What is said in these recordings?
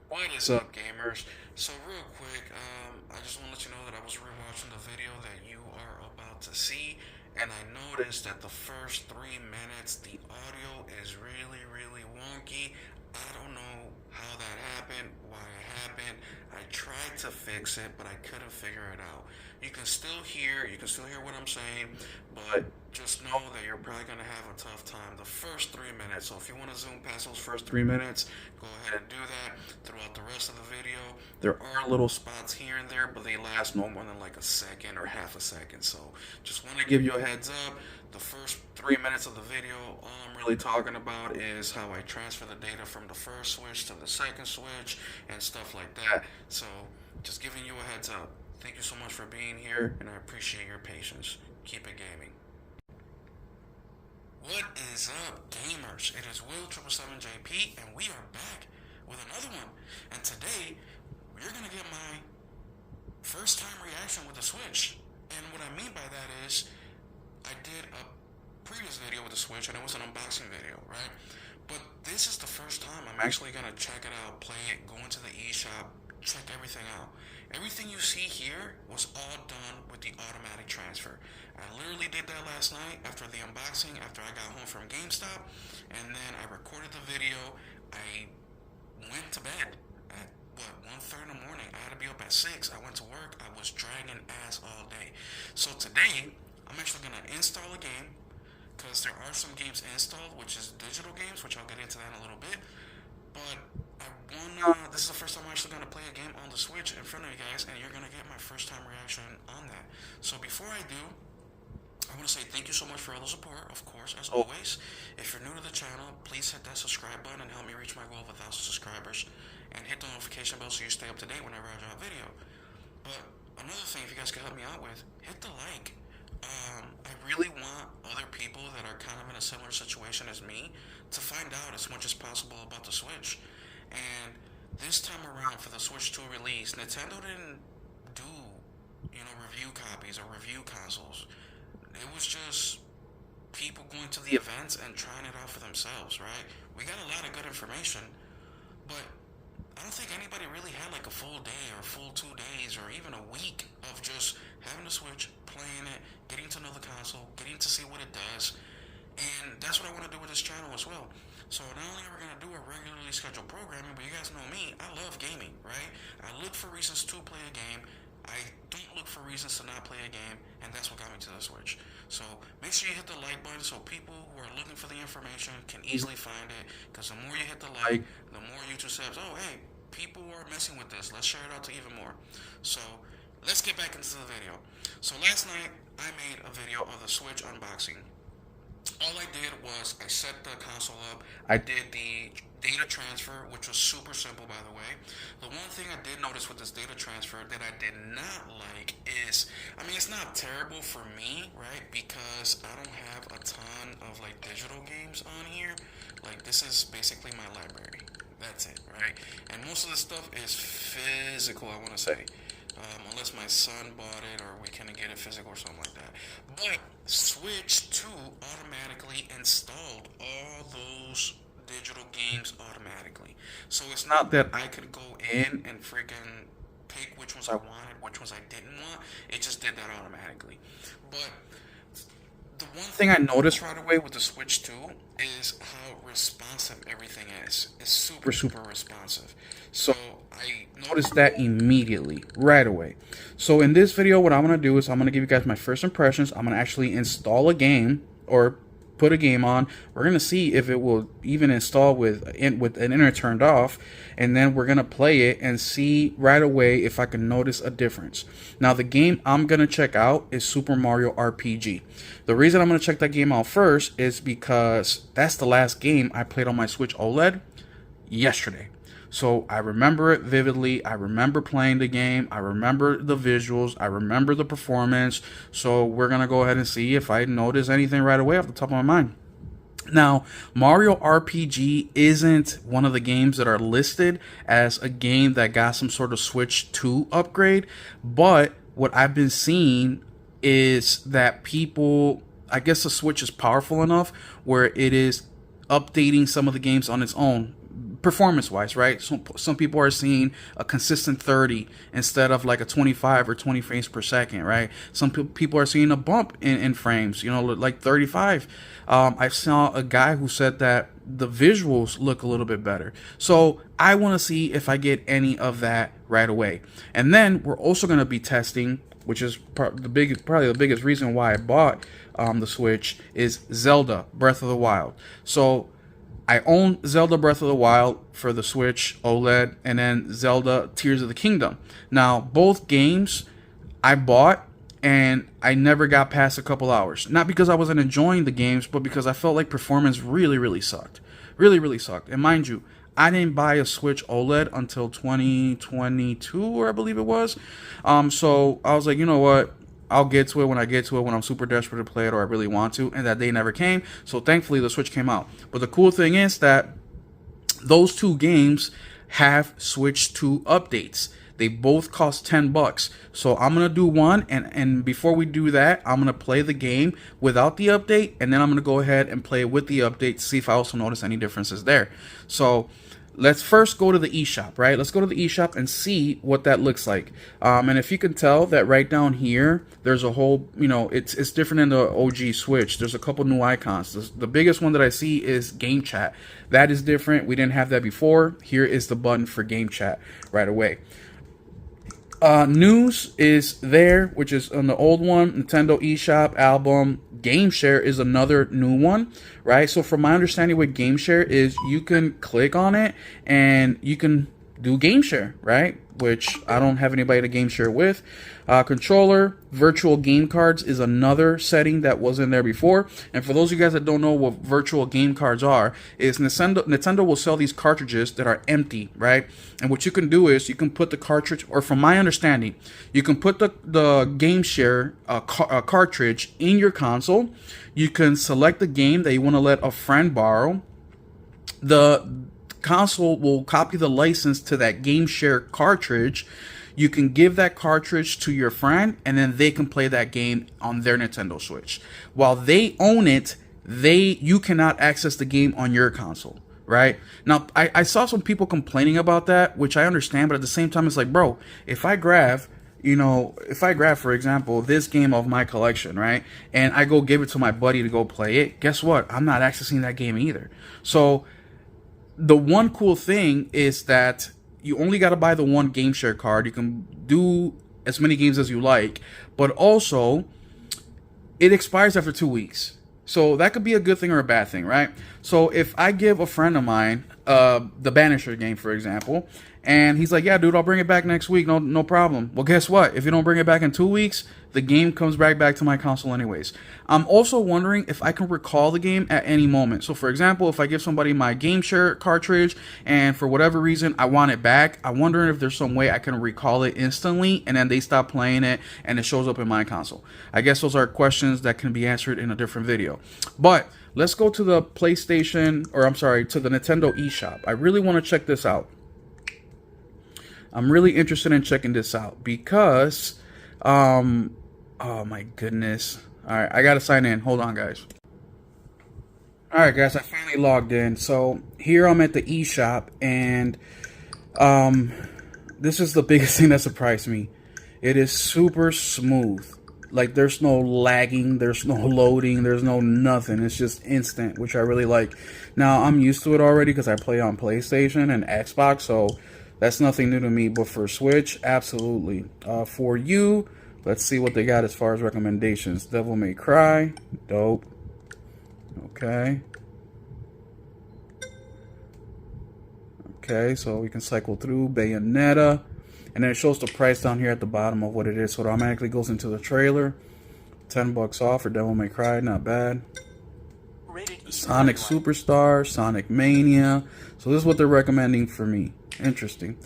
What is up, gamers? So real quick, I just want to let you know that I was rewatching the video that you are about to see, and I noticed that the first 3 minutes, the audio is really, really wonky. I don't know how that happened, why it happened. I tried to fix it, but I couldn't figure it out. You can still hear what I'm saying, but just know that you're probably gonna have a tough time the first 3 minutes. So if you want to zoom past those first 3 minutes, go ahead and do that. Throughout the rest of the video, there are little spots here and there, but they last no more than like a second or half a second. So just want to give you a heads up. The first 3 minutes of the video, all I'm really talking about is how I transfer the data from the first switch to the second switch and stuff like that. So just giving you a heads up. Thank you so much for being here, and I appreciate your patience. Keep it gaming. What is up, gamers? It is Will777JP, and we are back with another one. And today, you're gonna get my first time reaction with the Switch. And what I mean by that is, I did a previous video with the Switch, and it was an unboxing video, right? But this is the first time I'm actually gonna check it out, play it, go into the eShop, check everything out. Everything you see here was all done with the automatic transfer. I literally did that last night after the unboxing, after I got home from GameStop, and then I recorded the video. I went to bed at what 1:30 in the morning. I had to be up at 6. I went to work. I was dragging ass all day. So today I'm actually gonna install a game because there are some games installed, which is digital games, which I'll get into that in a little bit. But this is the first time I'm actually gonna play a game on the Switch in front of you guys, and you're gonna get my first time reaction on that. So before I do, I want to say thank you so much for all the support, of course, as always. If you're new to the channel, please hit that subscribe button and help me reach my goal of 1,000 subscribers. And hit the notification bell so you stay up to date whenever I drop a video. But another thing, if you guys could help me out with, hit the like. I really want other people that are kind of in a similar situation as me to find out as much as possible about the Switch. And this time around for the Switch 2 release, Nintendo didn't do, review copies or review consoles. It was just people going to the events and trying it out for themselves, right? We got a lot of good information, but I don't think anybody really had like a full day or full 2 days or even a week of just having a Switch, playing it, getting to know the console, getting to see what it does. And that's what I want to do with this channel as well. So not only are we going to do a regularly scheduled programming, but you guys know me, I love gaming, right? I look for reasons to play a game. I don't look for reasons to not play a game, and that's what got me to the Switch. So make sure you hit the like button so people who are looking for the information can easily find it. Because the more you hit the like, the more YouTube says, oh, hey, people are messing with this. Let's share it out to even more. So let's get back into the video. So last night, I made a video of the Switch unboxing. All I did was I set the console up. I did the data transfer, which was super simple, by the way. The one thing I did notice with this data transfer that I did not like is, I mean, it's not terrible for me, right? Because I don't have a ton of like digital games on here. Like this is basically my library. That's it, right? And most of the stuff is physical, I want to say. Unless my son bought it or we couldn't get it physical or something like that. But Switch 2 automatically installed all those digital games automatically. So it's not that I could go in and freaking pick which ones I wanted, which ones I didn't want. It just did that automatically. But the one thing I noticed right away with the Switch 2 is how responsive everything is. It's super, super responsive. So I noticed that immediately, right away. So in this video, what I'm going to do is I'm going to give you guys my first impressions. I'm going to actually install a game or put a game on. We're going to see if it will even install with an internet turned off, and then we're going to play it and see right away if I can notice a difference. Now the game I'm going to check out is Super Mario RPG. The reason I'm going to check that game out first is because that's the last game I played on my Switch OLED yesterday. So I remember it vividly. I remember playing the game. I remember the visuals. I remember the performance. So we're going to go ahead and see if I notice anything right away off the top of my mind. Now, Mario RPG isn't one of the games that are listed as a game that got some sort of Switch 2 upgrade. But what I've been seeing is that people, I guess the Switch is powerful enough where it is updating some of the games on its own. performance-wise, right? Some people are seeing a consistent 30 instead of like a 25 or 20 frames per second, right? Some people are seeing a bump in frames, you know, like 35. I saw a guy who said that the visuals look a little bit better. So I want to see if I get any of that right away. And then we're also going to be testing, which is probably the biggest reason why I bought the Switch, is Zelda Breath of the Wild. So I own Zelda Breath of the Wild for the Switch OLED, and then Zelda Tears of the Kingdom. Now, both games I bought, and I never got past a couple hours. Not because I wasn't enjoying the games, but because I felt like performance really sucked. Really sucked. And mind you, I didn't buy a Switch OLED until 2022, or I believe it was. So I was like, you know what? I'll get to it when I get to it, when I'm super desperate to play it or I really want to. And that day never came. So thankfully the Switch came out. But the cool thing is that those two games have Switch 2 updates. They both cost $10. So I'm going to do one. And before we do that, I'm going to play the game without the update. And then I'm going to go ahead and play it with the update to see if I also notice any differences there. So let's first go to the eShop, right? Let's go to the eShop and see what that looks like. And if you can tell that right down here, there's a whole, you know, it's different than the OG Switch. There's a couple new icons. The biggest one that I see is Game Chat. That is different. We didn't have that before. Here is the button for Game Chat right away. News is there, which is on the old one. Nintendo eShop, album. Game Share is another new one, right? So from my understanding with Game Share is you can click on it and you can do Game Share, right? Which I don't have anybody to Game Share with. Controller, virtual game cards is another setting that wasn't there before. And for those of you guys that don't know what virtual game cards are, is Nintendo will sell these cartridges that are empty, right? And what you can do is you can put the cartridge, or from my understanding, you can put the Game Share cartridge in your console. You can select the game that you want to let a friend borrow. The console will copy the license to that Game Share cartridge. You can give that cartridge to your friend, and then they can play that game on their Nintendo Switch. While they own it, you cannot access the game on your console, right? Now, I saw some people complaining about that, which I understand, but at the same time, it's like, bro, if I grab, for example, this game of my collection, right, and I go give it to my buddy to go play it, guess what? I'm not accessing that game either. So the one cool thing is that you only got to buy the one Game Share card. You can do as many games as you like, but also it expires after 2 weeks. So that could be a good thing or a bad thing, right? So if I give a friend of mine the Banisher game, for example, and he's like, yeah, dude, I'll bring it back next week. No problem. Well, guess what? If you don't bring it back in 2 weeks, the game comes back to my console anyways. I'm also wondering if I can recall the game at any moment. So, for example, if I give somebody my Game Share cartridge and for whatever reason I want it back, I'm wondering if there's some way I can recall it instantly and then they stop playing it and it shows up in my console. I guess those are questions that can be answered in a different video. But let's go to the PlayStation, or I'm sorry, to the Nintendo eShop. I really want to check this out. I'm really interested in checking this out because, oh my goodness. All right, I got to sign in. Hold on, guys. All right, guys, I finally logged in. So here I'm at the eShop, and this is the biggest thing that surprised me. It is super smooth. Like, there's no lagging, there's no loading, there's no nothing. It's just instant, which I really like. Now, I'm used to it already because I play on PlayStation and Xbox, so that's nothing new to me. But for Switch, absolutely. For you, let's see what they got as far as recommendations. Devil May Cry, dope. Okay. Okay, so we can cycle through Bayonetta. And then it shows the price down here at the bottom of what it is. So it automatically goes into the trailer. $10 off for Devil May Cry, not bad. Sonic Superstar, Sonic Mania. So this is what they're recommending for me. Interesting.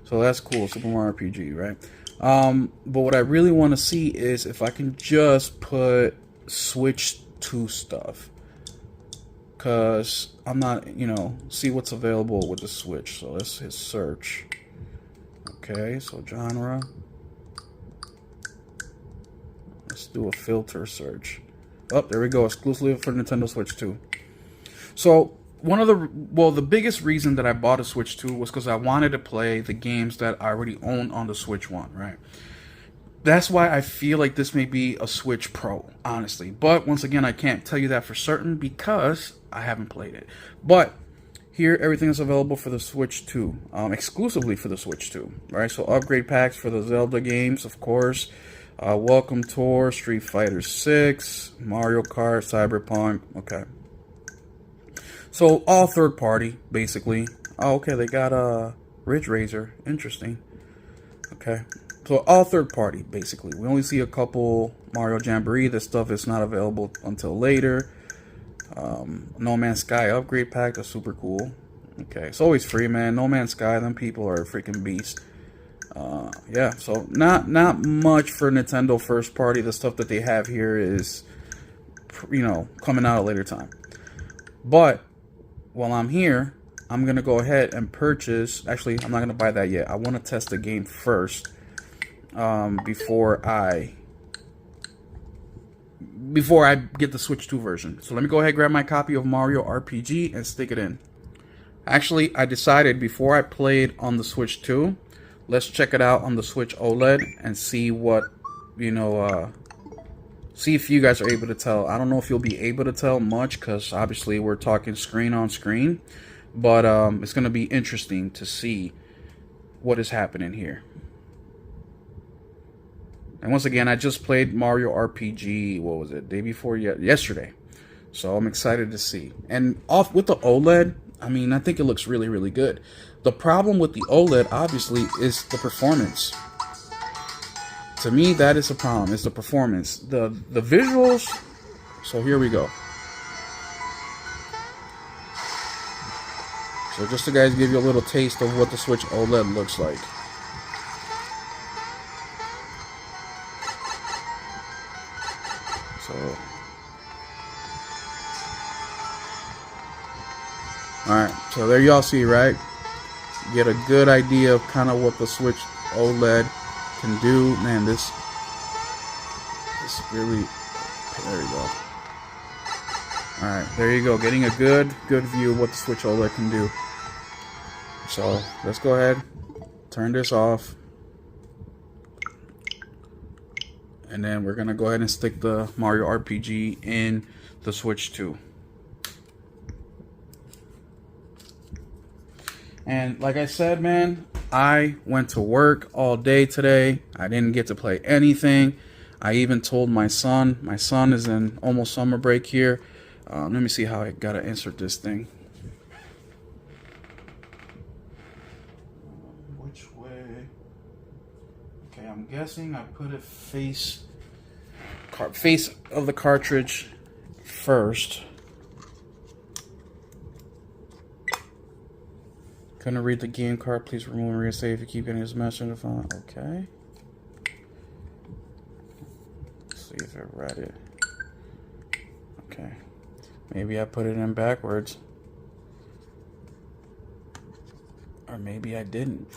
So that's cool. Super Mario RPG, right? But what I really want to see is if I can just put Switch 2 stuff. Because I'm not, see what's available with the Switch. So let's hit search. Okay, so genre. Let's do a filter search. Oh, there we go. Exclusively for Nintendo Switch 2. So the biggest reason that I bought a Switch 2 was because I wanted to play the games that I already own on the Switch 1, right? That's why I feel like this may be a Switch Pro, honestly. But once again, I can't tell you that for certain because I haven't played it. But here, everything is available for the Switch 2, exclusively for the Switch 2, right? So upgrade packs for the Zelda games, of course. Welcome Tour, Street Fighter 6, Mario Kart, Cyberpunk. Okay. So all third party, basically. Oh, okay, they got Ridge Racer. Interesting. Okay. So all third party, basically. We only see a couple Mario Jamboree. This stuff is not available until later. No Man's Sky upgrade pack. That's super cool. Okay, it's always free, man. No Man's Sky, them people are a freaking beast. Yeah, so not much for Nintendo first party. The stuff that they have here is, coming out at a later time. But while I'm here, I'm gonna go ahead and purchase. Actually, I'm not gonna buy that yet. I want to test the game first. Before I get the Switch 2 version. So let me go ahead and grab my copy of Mario RPG and stick it in. Actually, I decided before I play it on the Switch 2, let's check it out on the Switch OLED and see what, see if you guys are able to tell. I don't know if you'll be able to tell much because obviously we're talking screen on screen, but it's going to be interesting to see what is happening here. And once again, I just played Mario RPG, what was it, day before yesterday. So I'm excited to see. And off with the OLED, I mean, I think it looks really, really good. The problem with the OLED, obviously, is the performance. To me, that is a problem, is the performance. The visuals, so here we go. So just to guys give you a little taste of what the Switch OLED looks like. So, alright, so there y'all see, right? Get a good idea of kind of what the Switch OLED can do. Man, this really, there you go. Alright, there you go. Getting a good view of what the Switch OLED can do. So, let's go ahead, turn this off. And then we're going to go ahead and stick the Mario RPG in the Switch 2. And like I said, man, I went to work all day today. I didn't get to play anything. I even told my son is in almost summer break here. Let me see how I got to insert this thing. Which way? Okay, I'm guessing I put it face of the cartridge first. Couldn't read the game card. Please remove and reinstate if you keep getting this message on the phone. Okay. Let's see if I read it. Okay. Maybe I put it in backwards. Or maybe I didn't.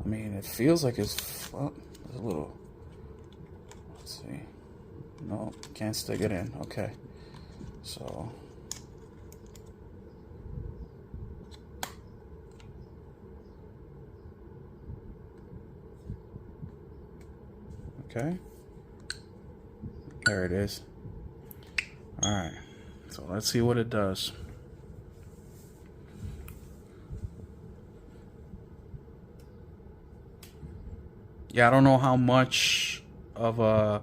I mean, it feels like it's, well, there's a little, let's see. No, can't stick it in. Okay. So. Okay. There it is. Alright. So let's see what it does. Yeah, I don't know how much of a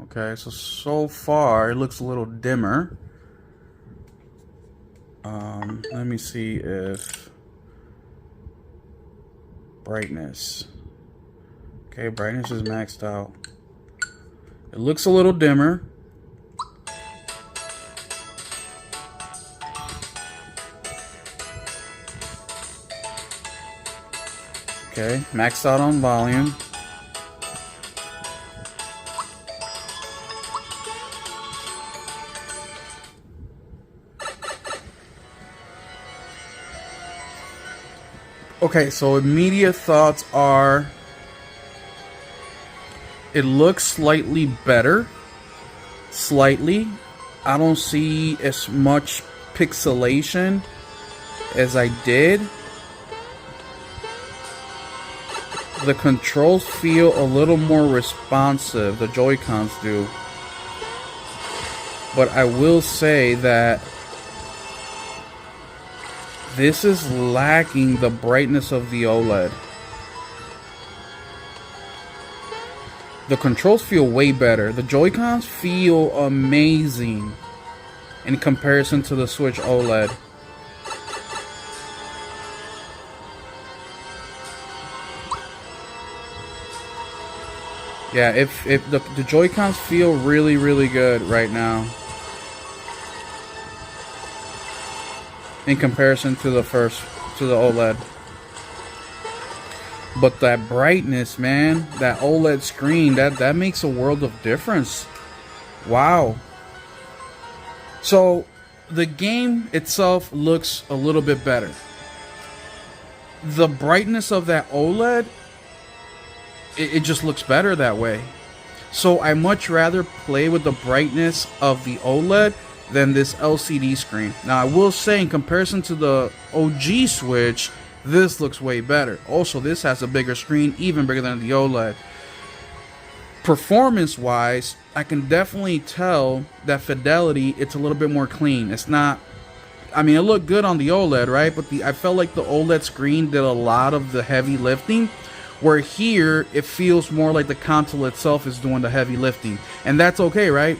okay, so far it looks a little dimmer. Let me see if brightness. Okay, brightness is maxed out. It looks a little dimmer. Okay, maxed out on volume. Okay, so immediate thoughts are it looks slightly better. slightly. I don't see as much pixelation as I did. The controls feel a little more responsive, the Joy-Cons do. But I will say that this is lacking the brightness of the OLED. The controls feel way better. The Joy-Cons feel amazing in comparison to the Switch OLED. Yeah, if the Joy-Cons feel really, really good right now in comparison to the OLED. But that brightness, man, that OLED screen, that makes a world of difference. Wow. So the game itself looks a little bit better. The brightness of that OLED, it just looks better that way. So I much rather play with the brightness of the OLED than this LCD screen. Now I will say, in comparison to the OG Switch, this looks way better. Also, this has a bigger screen, even bigger than the OLED. Performance wise, I can definitely tell that fidelity, it's a little bit more clean. It's not, I mean, it looked good on the OLED, right? But I felt like the OLED screen did a lot of the heavy lifting, where here it feels more like the console itself is doing the heavy lifting. And that's okay, right?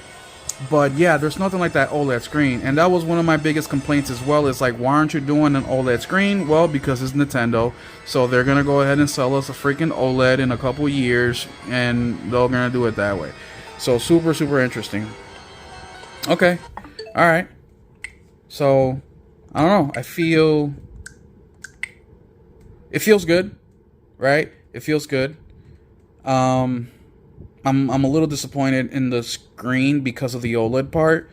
But yeah, there's nothing like that OLED screen. And that was one of my biggest complaints as well. Is like, why aren't you doing an OLED screen? Well, because it's Nintendo. So they're going to go ahead and sell us a freaking OLED in a couple years. And they're going to do it that way. So super, super interesting. Okay. Alright. So, I don't know. I feel... It feels good. Right? It feels good. I'm a little disappointed in the screen because of the OLED part,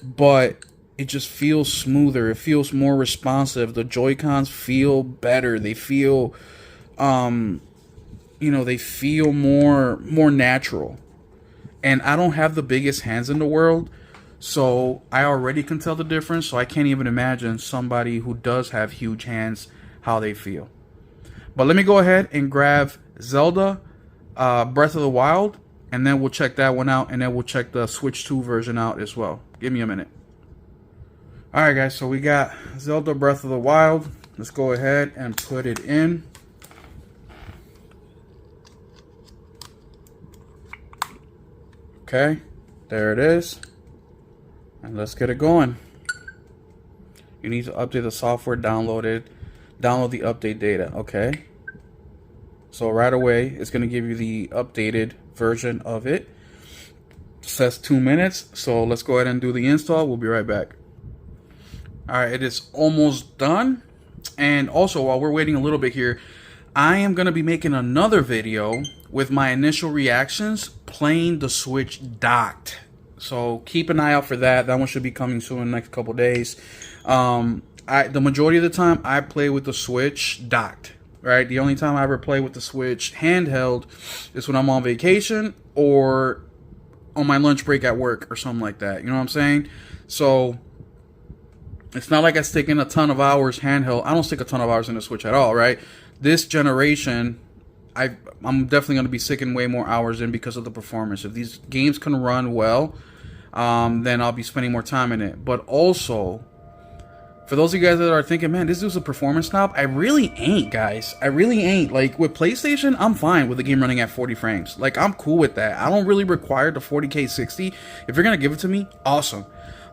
but it just feels smoother. It feels more responsive. The Joy-Cons feel better. They feel, they feel more natural. And I don't have the biggest hands in the world, so I already can tell the difference. So I can't even imagine somebody who does have huge hands, how they feel. But let me go ahead and grab Zelda Breath of the Wild, and then we'll check that one out, and then we'll check the Switch 2 version out as well. Give me a minute. Alright guys, so we got Zelda Breath of the Wild. Let's go ahead and put it in. Okay, there it is. And let's get it going. You need to update the software downloaded. Download the update data. Okay. So right away, it's going to give you the updated version of it. It says 2 minutes. So let's go ahead and do the install. We'll be right back. Alright, it is almost done. And also, while we're waiting a little bit here, I am going to be making another video with my initial reactions playing the Switch docked. So keep an eye out for that. That one should be coming soon in the next couple days. The majority of the time, I play with the Switch docked. Right, the only time I ever play with the Switch handheld is when I'm on vacation or on my lunch break at work or something like that. You know what I'm saying? So it's not like I stick in a ton of hours handheld. I don't stick a ton of hours in the Switch at all, right? This generation, I'm definitely going to be sticking way more hours in because of the performance. If these games can run well, then I'll be spending more time in it. But also, for those of you guys that are thinking, man, this dude's a performance snob, I really ain't, guys. I really ain't. Like, with PlayStation, I'm fine with the game running at 40 frames. Like, I'm cool with that. I don't really require the 40K 60. If you're going to give it to me, awesome.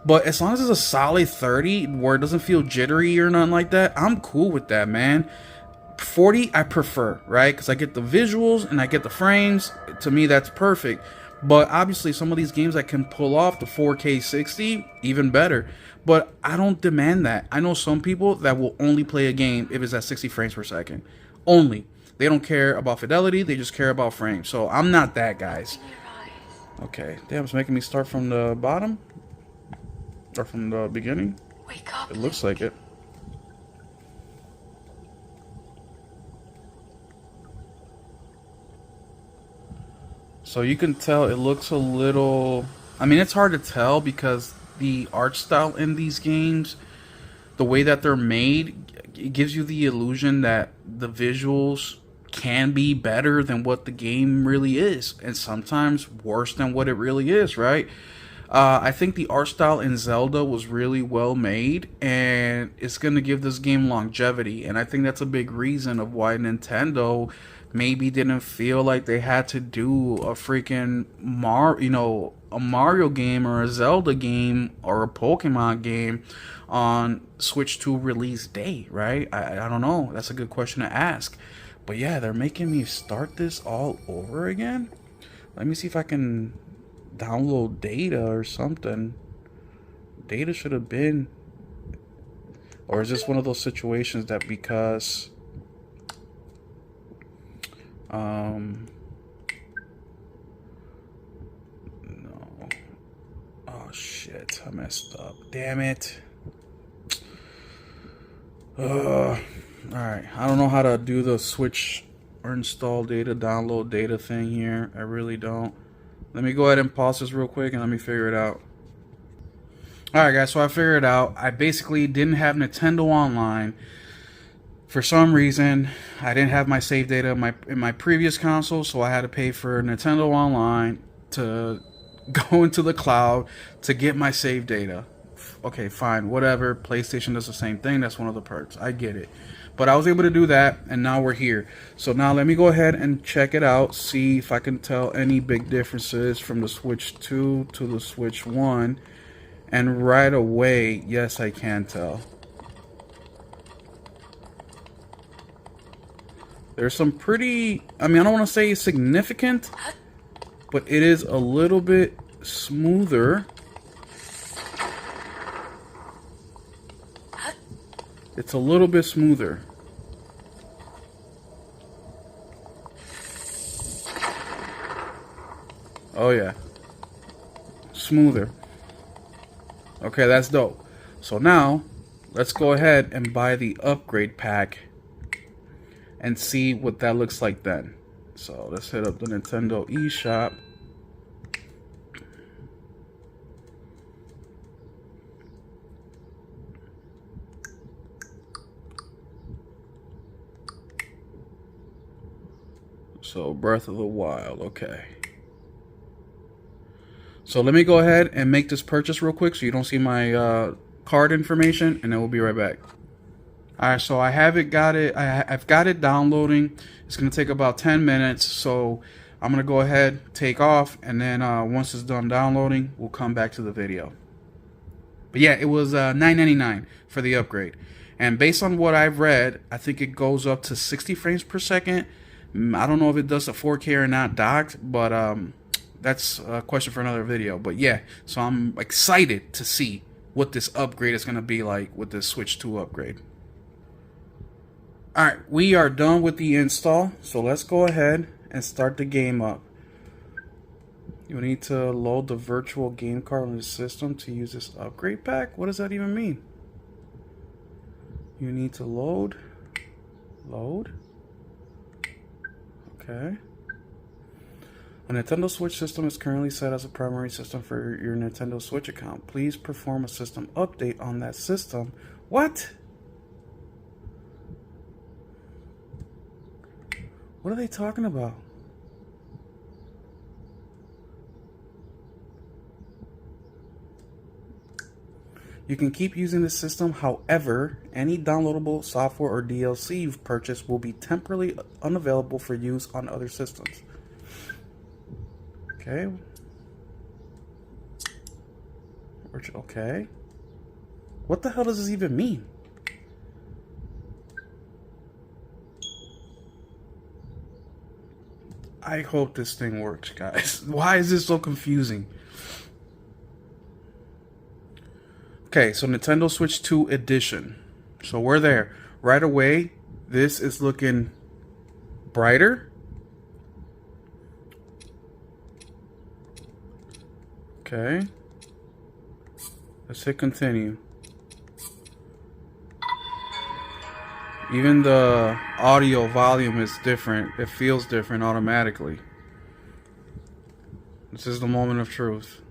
But as long as it's a solid 30 where it doesn't feel jittery or nothing like that, I'm cool with that, man. 40, I prefer, right? Because I get the visuals and I get the frames. To me, that's perfect. But obviously, some of these games that can pull off the 4K 60, even better. But I don't demand that. I know some people that will only play a game if it's at 60 frames per second. Only. They don't care about fidelity. They just care about frames. So I'm not that, guys. Okay. Damn, it's making me start from the bottom? Or from the beginning? Wake up. It looks like it. So you can tell it looks a little I mean, it's hard to tell because the art style in these games, the way that they're made, it gives you the illusion that the visuals can be better than what the game really is, and sometimes worse than what it really is, right? I think the art style in Zelda was really well made, and it's going to give this game longevity. And I think that's a big reason of why Nintendo maybe didn't feel like they had to do a freaking a Mario game or a Zelda game or a Pokemon game on Switch 2 release day, right? I don't know. That's a good question to ask. But yeah, they're making me start this all over again. Let me see if I can download data or something. Data should have been, or is this one of those situations that because no, oh shit, I messed up, damn it. All right, I don't know how to do the switch or install data, download data thing here. I really don't. Let me go ahead and pause this real quick and let me figure it out. Alright guys, so I figured it out. I basically didn't have Nintendo Online. For some reason, I didn't have my save data in my previous console, so I had to pay for Nintendo Online to go into the cloud to get my save data. Okay, fine, whatever. PlayStation does the same thing. That's one of the perks. I get it. But I was able to do that, and now we're here. So now let me go ahead and check it out, see if I can tell any big differences from the Switch 2 to the Switch 1. And right away, yes, I can tell. There's some pretty, I mean, I don't want to say significant, but it is a little bit smoother. It's a little bit smoother. Oh yeah. Smoother. Okay, that's dope. So now, let's go ahead and buy the upgrade pack and see what that looks like then. So let's hit up the Nintendo eShop. So Breath of the Wild, okay. So let me go ahead and make this purchase real quick so you don't see my card information, and then we'll be right back. Alright, so I've got it downloading. It's going to take about 10 minutes, so I'm going to go ahead, take off, and then once it's done downloading, we'll come back to the video. But yeah, it was $9.99 for the upgrade. And based on what I've read, I think it goes up to 60 frames per second. I don't know if it does a 4K or not docked, but that's a question for another video. But yeah, so I'm excited to see what this upgrade is going to be like with this Switch 2 upgrade. Alright, we are done with the install, so let's go ahead and start the game up. You need to load the virtual game card on the system to use this upgrade pack? What does that even mean? You need to load. Okay. A Nintendo Switch system is currently set as a primary system for your Nintendo Switch account. Please perform a system update on that system. What? What are they talking about? You can keep using the system, however, any downloadable software or DLC you've purchased will be temporarily unavailable for use on other systems. Okay. Okay. What the hell does this even mean? I hope this thing works, guys. Why is this so confusing? Okay, so Nintendo Switch 2 Edition. So we're there. Right away, this is looking brighter. Okay. Let's hit continue. Even the audio volume is different. It feels different automatically. This is the moment of truth.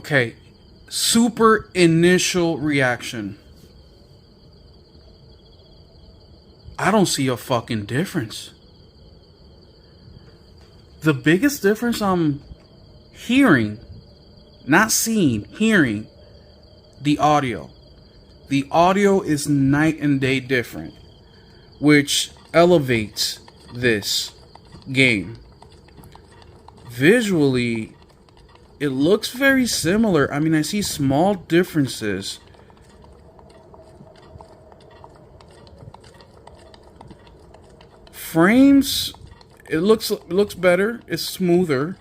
Okay, super initial reaction. I don't see a fucking difference. The biggest difference I'm hearing, not seeing, hearing, the audio. The audio is night and day different, which elevates this game. Visually, it looks very similar. I mean, I see small differences. Frames, it looks better. It's smoother.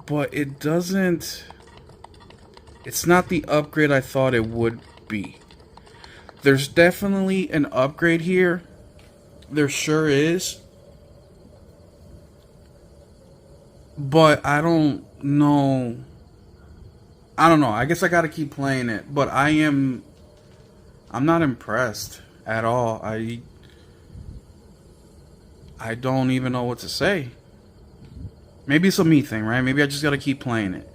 But it doesn't... It's not the upgrade I thought it would be. There's definitely an upgrade here. There sure is. But I don't know. I guess I gotta keep playing it. But I'm not impressed at all. I don't even know what to say. Maybe it's a me thing, right? Maybe I just gotta keep playing it.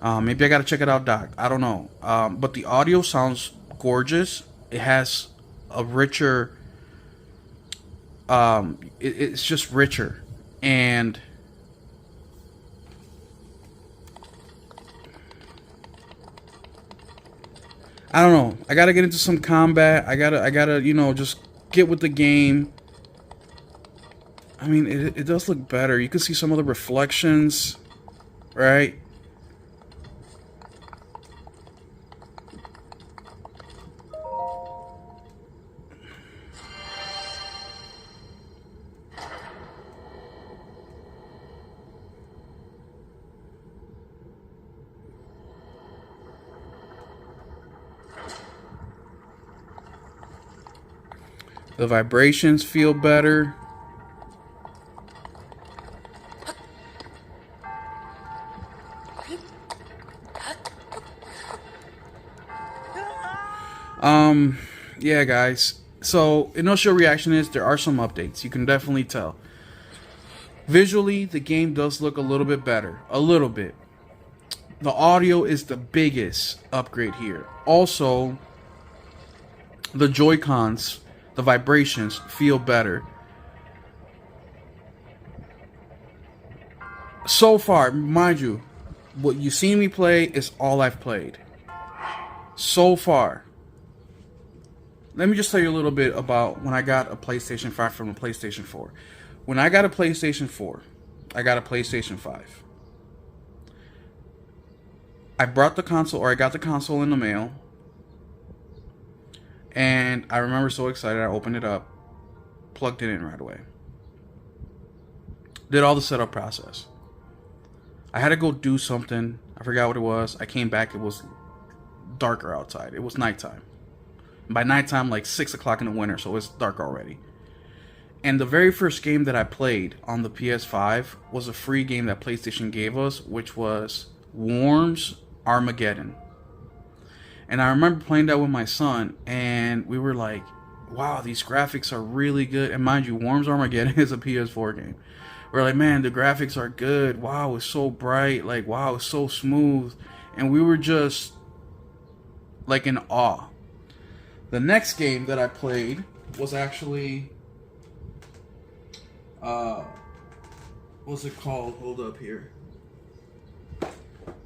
Maybe I gotta check it out, Doc. I don't know. But the audio sounds gorgeous. It has a richer... it's just richer. And... I don't know. I gotta get into some combat. I gotta, just get with the game. I mean, it does look better. You can see some of the reflections, right? The vibrations feel better. Yeah, guys. So, initial reaction is there are some updates. You can definitely tell. Visually, the game does look a little bit better. A little bit. The audio is the biggest upgrade here. Also, the Joy-Cons, the vibrations feel better. So far, mind you, what you've seen me play is all I've played. So far. Let me just tell you a little bit about when I got a PlayStation 5 from a PlayStation 4. When I got a PlayStation 4, I got a PlayStation 5. I got the console in the mail. And I remember so excited, I opened it up, plugged it in right away. Did all the setup process. I had to go do something. I forgot what it was. I came back, it was darker outside. It was nighttime. By nighttime, like 6 o'clock in the winter, so it's dark already. And the very first game that I played on the PS5 was a free game that PlayStation gave us, which was Worms Armageddon. And I remember playing that with my son, and we were like, wow, these graphics are really good. And mind you, Worms Armageddon is a PS4 game. We're like, man, the graphics are good. Wow, it's so bright. Like, wow, it's so smooth. And we were just, like, in awe. The next game that I played was actually, what's it called? Hold up here.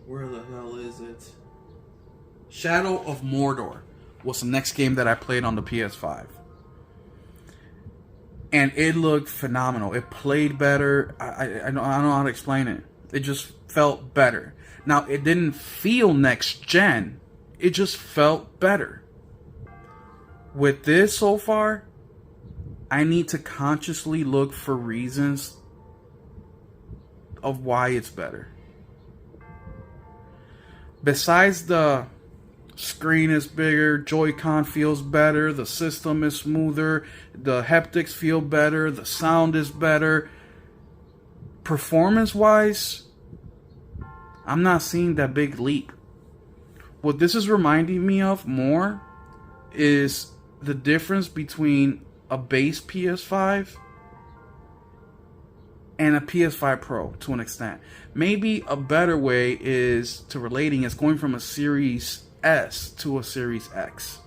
Where the hell is it? Shadow of Mordor was the next game that I played on the PS5. And it looked phenomenal. It played better. I don't know how to explain it. It just felt better. Now, it didn't feel next gen. It just felt better. With this so far, I need to consciously look for reasons of why it's better. Besides the screen is bigger, Joy-Con feels better, the system is smoother, the haptics feel better, the sound is better. Performance-wise, I'm not seeing that big leap. What this is reminding me of more is the difference between a base PS5 and a PS5 Pro to an extent. Maybe a better way is to relating is going from a Series S to a Series X.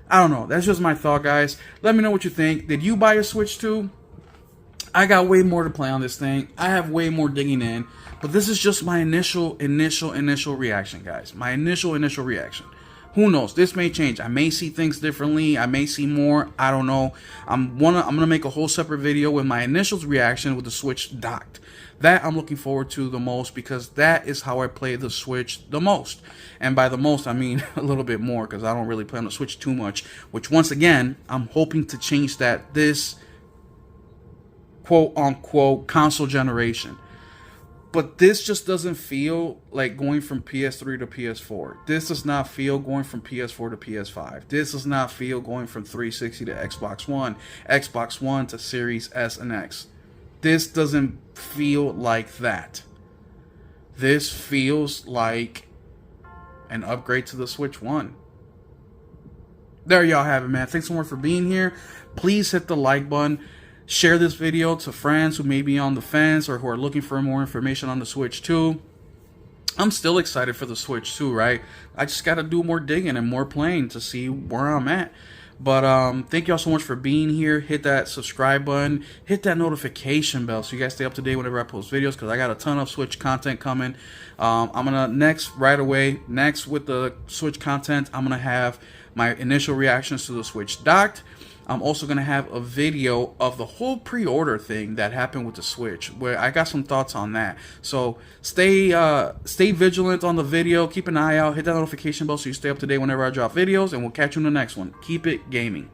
I don't know. That's just my thought, guys. Let me know what you think. Did you buy a Switch 2? I got way more to play on this thing. I have way more digging in. But this is just my initial reaction, guys. My initial reaction. Who knows? This may change. I may see things differently. I may see more. I don't know. I'm gonna make a whole separate video with my initial reaction with the Switch docked. That I'm looking forward to the most because that is how I play the Switch the most. And by the most, I mean a little bit more because I don't really play on the Switch too much. Which once again, I'm hoping to change that this quote unquote console generation. But this just doesn't feel like going from PS3 to PS4. This does not feel going from PS4 to PS5. This does not feel going from 360 to Xbox One to Series S and X. This doesn't feel like that. This feels like an upgrade to the Switch 1. There y'all have it, man. Thanks so much for being here. Please hit the like button. Share this video to friends who may be on the fence or who are looking for more information on the Switch 2. I'm still excited for the Switch 2, right? I just got to do more digging and more playing to see where I'm at. But thank y'all so much for being here. Hit that subscribe button. Hit that notification bell so you guys stay up to date whenever I post videos because I got a ton of Switch content coming. I'm going to next with the Switch content, I'm going to have my initial reactions to the Switch docked. I'm also going to have a video of the whole pre-order thing that happened with the Switch, where I got some thoughts on that. So stay vigilant on the video. Keep an eye out. Hit that notification bell so you stay up to date whenever I drop videos, and we'll catch you in the next one. Keep it gaming.